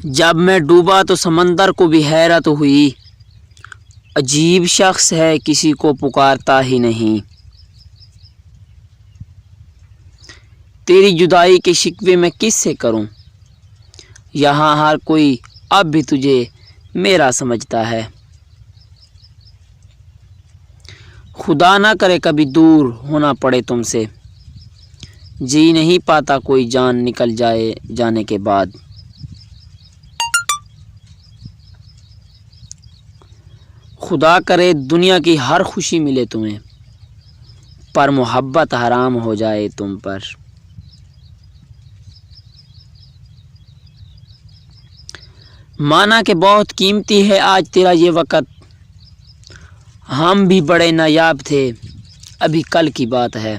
جب میں ڈوبا تو سمندر کو بھی حیرت ہوئی، عجیب شخص ہے کسی کو پکارتا ہی نہیں۔ تیری جدائی کے شکوے میں کس سے کروں، یہاں ہر کوئی اب بھی تجھے میرا سمجھتا ہے۔ خدا نہ کرے کبھی دور ہونا پڑے تم سے، جی نہیں پاتا کوئی جان نکل جانے کے بعد۔ خدا کرے دنیا کی ہر خوشی ملے تمہیں، پر محبت حرام ہو جائے تم پر۔ مانا کہ بہت قیمتی ہے آج تیرا یہ وقت، ہم بھی بڑے نایاب تھے ابھی کل کی بات ہے۔